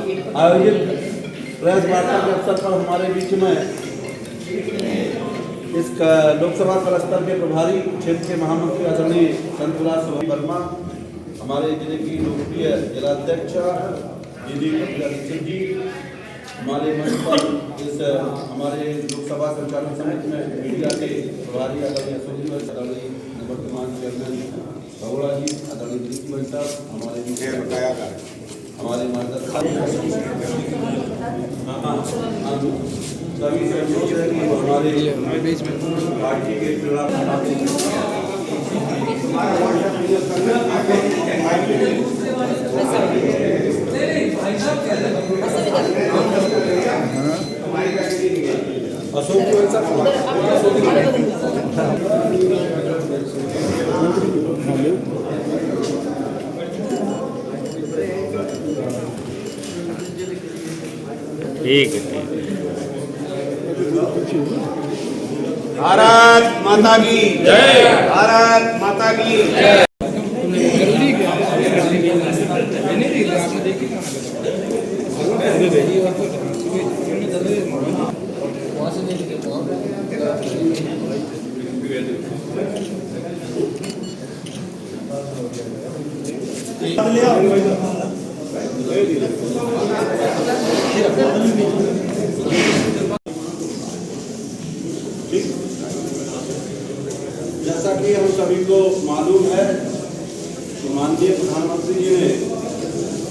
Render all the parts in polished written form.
आयोजित प्रेस वार्ता के अवसर पर हमारे बीच में इस लोकसभा स्तर के प्रभारी क्षेत्र के महामंत्री आदरणीय संतराज वर्मा, हमारे जिले की लोकप्रिय जिलाध्यक्ष दीदी दीक्षित जी, हमारे मंच पर इस हमारे लोकसभा संचालन समिति में मीडिया के प्रभारी आदरणीय अशोक जी, आदरणीय वर्तमान चेयरमैन भगोड़ा जी, आदरणीय दीपक साहब, हमारे हमारे मार्गदर्शक सभी से अनुरोध है कि हमारे पार्टी के चुनाव अशोक ठीक है। भारत माता की जय, भारत माता की जय। जैसा कि हम सभी को मालूम है कि माननीय प्रधानमंत्री जी ने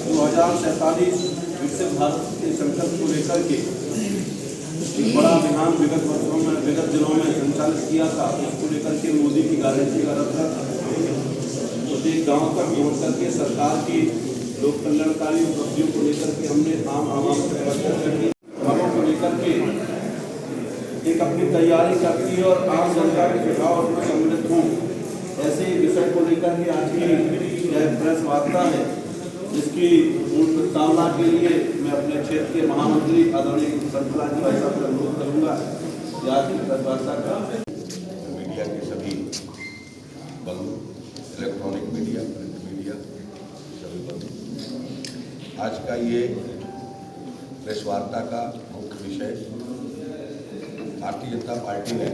2047 विकसित भारत के संकल्प को लेकर के एक बड़ा अभियान विगत दिनों में संचालित किया था। इसको लेकर के मोदी की गारंटी का रखा प्रत्येक गाँव तक पहुँच करके सरकार की लोक कल्याणकारी उपलब्धियों को लेकर के हमने आम आवाम को लेकर के एक अपनी तैयारी करती है और आम जनता के सुझाव उसमें सम्मिलित हों, ऐसे विषय को लेकर के आज की यह प्रेस वार्ता है, जिसकी मूल प्रस्तावना के लिए मैं अपने क्षेत्र के महामंत्री आदरणीय संतराज जी साहब से अनुरोध करूँगा कि आज की प्रेस वार्ता का मीडिया के सभी बंधु, इलेक्ट्रॉनिक मीडिया, प्रिंट मीडिया सभी बंधु, आज का ये प्रेस वार्ता का मुख्य विषय भारतीय जनता पार्टी ने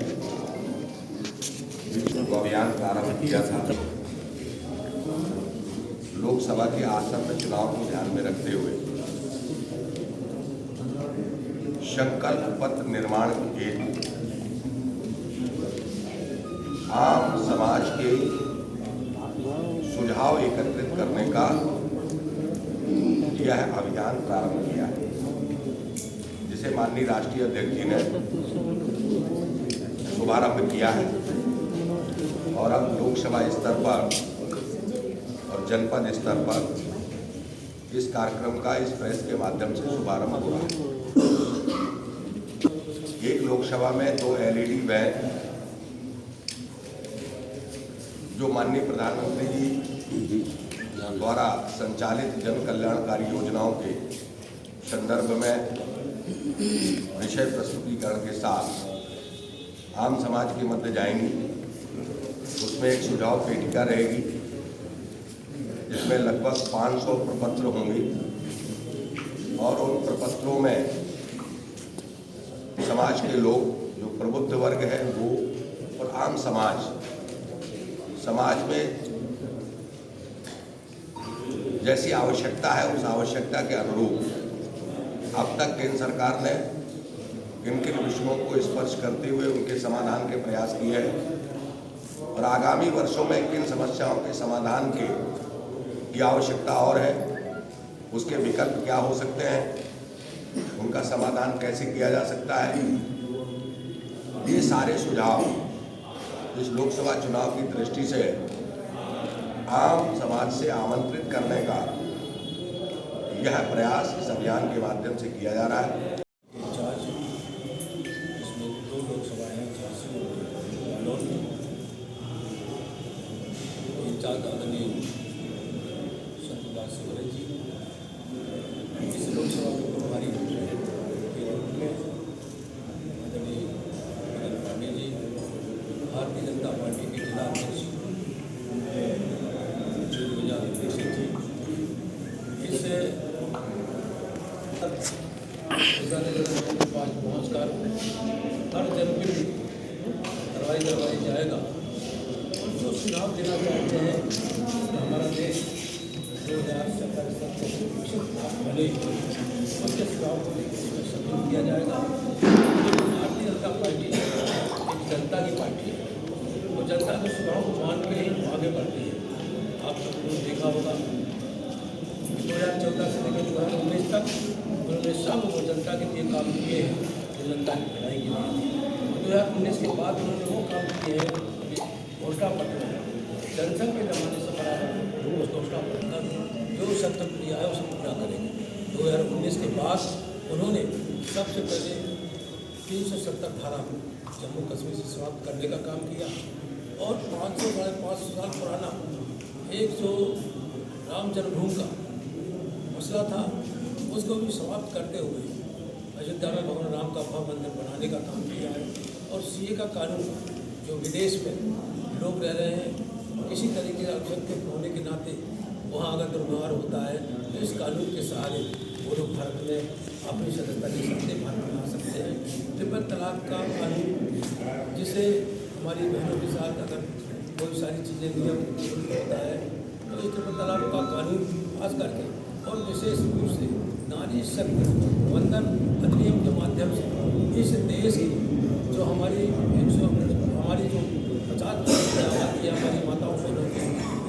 अभियान प्रारंभ किया था। लोकसभा के आसन्न चुनाव को ध्यान में रखते हुए संकल्प पत्र निर्माण के आम समाज के सुझाव एकत्रित करने का यह अभियान प्रारंभ किया है, जिसे माननीय राष्ट्रीय अध्यक्ष जी ने शुभारंभ किया है और अब लोकसभा स्तर पर और जनपद स्तर पर इस कार्यक्रम का इस प्रेस के माध्यम से शुभारंभ हुआ है। एक लोकसभा में 2 LED वैन जो माननीय प्रधानमंत्री जी द्वारा संचालित जन कल्याणकारी योजनाओं के संदर्भ में विषय प्रस्तुतिकरण के साथ आम समाज के मध्य जाएंगी। उसमें एक सुझाव पेटिका रहेगी जिसमें लगभग 500 प्रपत्र होंगे और उन प्रपत्रों में समाज के लोग, जो प्रबुद्ध वर्ग है वो और आम समाज में जैसी आवश्यकता है उस आवश्यकता के अनुरूप अब तक केंद्र सरकार ने किन किन विषयों को स्पर्श करते हुए उनके समाधान के प्रयास किए हैं और आगामी वर्षों में किन समस्याओं के समाधान की आवश्यकता और है, उसके विकल्प क्या हो सकते हैं, उनका समाधान कैसे किया जा सकता है। ये सारे सुझाव इस लोकसभा चुनाव की दृष्टि से आम समाज से आमंत्रित करने का यह प्रयास इस अभियान के माध्यम से किया जा रहा है। इसमें 2 लोकसभाएं हैं, 86 आदरणीय संतराज जी इस लोकसभा के प्रभारी के रूप में आदरणीय मदन पांडे जी, भारतीय जनता पार्टी के जिला अध्यक्ष दीक्षित जी, इस के पास पहुँच कर हर जनपद में करवाई जाएगा। और जो सुझाव देना चाहते हैं कि हमारा देश 2070 तक बने, उसके सुझाव को सबमिट किया जाएगा। भारतीय जनता पार्टी एक जनता की पार्टी है और जनता के सुझाव को मान के ही आगे बढ़ती है। आप सबको देखा होगा 2014 से लेकर 2019 तक उन्होंने सब वो जनता के लिए काम किए हैं जो जनता की भलाई के लिए। 2019 के बाद उन्होंने वो काम किए हैं घोषणा पत्र जनसंघ के जमाने से बना उस घोषणा पत्र जो शर्त दिया है उसे पूरा करेंगे। 2019 के बाद उन्होंने सबसे पहले 370 धारा जम्मू कश्मीर से समाप्त करने का काम किया और 500 साल पुराना एक जो राम जन्मभूमि का मसला था उसको भी समाप्त करते हुए अयोध्या में भगवान राम का भव्य मंदिर बनाने का काम किया है। और सीए का कानून जो विदेश में लोग रह रहे हैं किसी तरीके के अल्पसंख्यक होने के नाते वहाँ अगर दुर्व्यवहार होता है तो इस कानून के सहारे वो लोग भारत में अपनी सदस्यता ले सकते हैं, भारत में आ सकते हैं। ट्रिपल तलाक का कानून जिसे हमारी बहनों के साथ अगर कोई सारी चीज़ें नियम होता है तो इस ट्रिपल तलाक का कानून पास करके और विशेष रूप से नारी शक्ति वंदन अधिनियम के माध्यम से इस देश की जो हमारी जो 50% आबादी हमारी माताओं बहनों की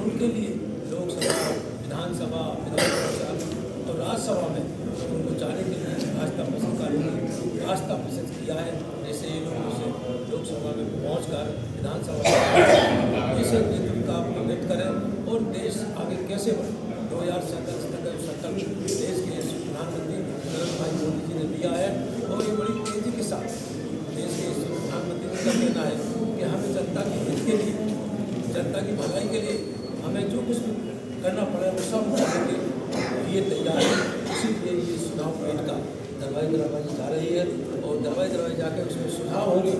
उनके लिए लोकसभा विधानसभा विधान परिषद और राज्यसभा में उनको जाने के लिए रास्ता पसंद किया है। जैसे ये लोगों से लोकसभा में पहुँच कर विधानसभा इस नेतृत्व का व्यक्त करें और देश आगे कैसे बढ़े। 2027 तक देश के प्रधानमंत्री नरेंद्र भाई मोदी जी ने दिया है और ये बड़ी तेजी के साथ देश के प्रधानमंत्री का कहना है कि हमें जनता की हित के लिए जनता की भलाई के लिए हमें जो कुछ करना पड़े वो सब करने के लिए तैयार है। इसीलिए ये चुनाव पेट का दरवाई जा रही है और दरवाई जाके उसमें सुझाव होंगे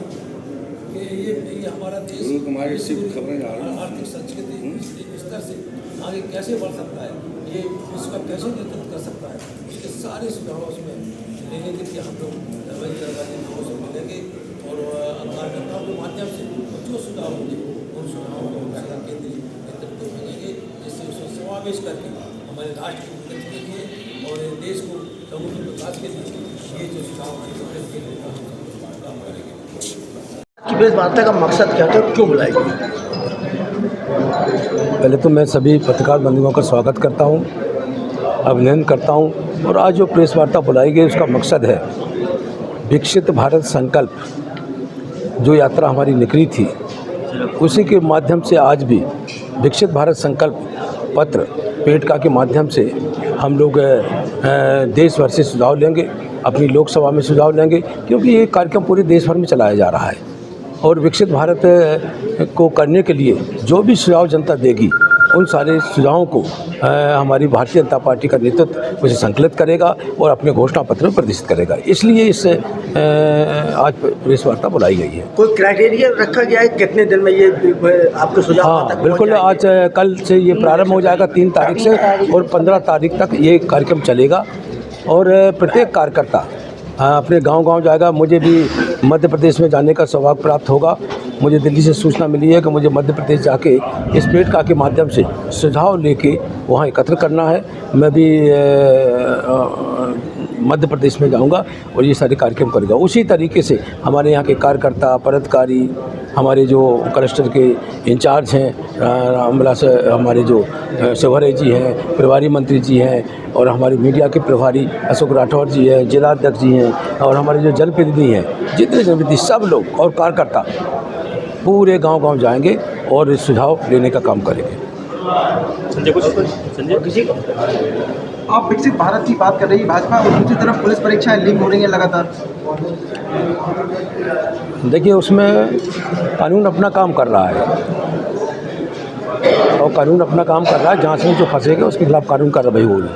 कि ये हमारा देश आर्थिक संस्कृति स्तर से आगे कैसे बढ़ सकता है, ये इसका कैसे नेतृत्व कर सकता है, उसके सारे सुझाव उसमें लेने के लिए हम लोग दरवाजे लोगों से मिलेंगे और कार्यकर्ताओं के माध्यम से जो सुझाव होंगे उन सुझावों को सरकार केंद्रीय नेतृत्व भेजेंगे जिससे उसमें समावेश करके हमारे राष्ट्र की प्रगति के लिए और देश को समग्र विकास के लिए ये जो सुझाव हमारे के लिए हम काम करेंगे। प्रेस वार्ता का मकसद क्या था, क्यों बुलाई गई? पहले तो मैं सभी पत्रकार बंधुओं का स्वागत करता हूं, अभिनंदन करता हूं और आज जो प्रेस वार्ता बुलाई गई उसका मकसद है विकसित भारत संकल्प जो यात्रा हमारी निकली थी उसी के माध्यम से आज भी विकसित भारत संकल्प पत्र पेटका के माध्यम से हम लोग देश भर से सुझाव लेंगे, अपनी लोकसभा में सुझाव लेंगे क्योंकि ये कार्यक्रम पूरे देश भर में चलाया जा रहा है और विकसित भारत को करने के लिए जो भी सुझाव जनता देगी उन सारे सुझावों को हमारी भारतीय जनता पार्टी का नेतृत्व उसे संकलित करेगा और अपने घोषणा पत्र में प्रदर्शित करेगा। इसलिए इस आज प्रेस वार्ता बुलाई गई है। कोई क्राइटेरिया रखा गया है कितने दिन में ये आपके सुझाव? हाँ बिल्कुल, आज कल से ये प्रारंभ हो जाएगा 3 तारीख से और 15 तारीख तक ये कार्यक्रम चलेगा और प्रत्येक कार्यकर्ता अपने गांव जाएगा। मुझे भी मध्य प्रदेश में जाने का सौभाग्य प्राप्त होगा। मुझे दिल्ली से सूचना मिली है कि मुझे मध्य प्रदेश जाके इस पेटका के माध्यम से सुझाव लेके वहाँ एकत्र करना है। मैं भी मध्य प्रदेश में जाऊंगा और ये सारे कार्यक्रम करूँगा। उसी तरीके से हमारे यहाँ के कार्यकर्ता पदाधिकारी, हमारे जो क्लस्टर के इंचार्ज हैं रामविलास, हमारे जो शिवहरे जी हैं, प्रभारी मंत्री जी हैं और हमारे मीडिया के प्रभारी अशोक राठौर जी हैं, जिलाध्यक्ष जी हैं और हमारे जो जनप्रतिनिधि हैं, जितने जनप्रतिनिधि सब लोग और कार्यकर्ता पूरे गांव जाएंगे और सुझाव लेने का काम करेंगे। संजय, आप विकसित भारत की बात कर रही है भाजपा और दूसरी तरफ पुलिस परीक्षाएं लीक हो रही हैं लगातार। देखिए, उसमें कानून अपना काम कर रहा है और कानून अपना काम कर रहा है। जांच में जो फंसेगा उसके खिलाफ कानून कार्रवाई होगी।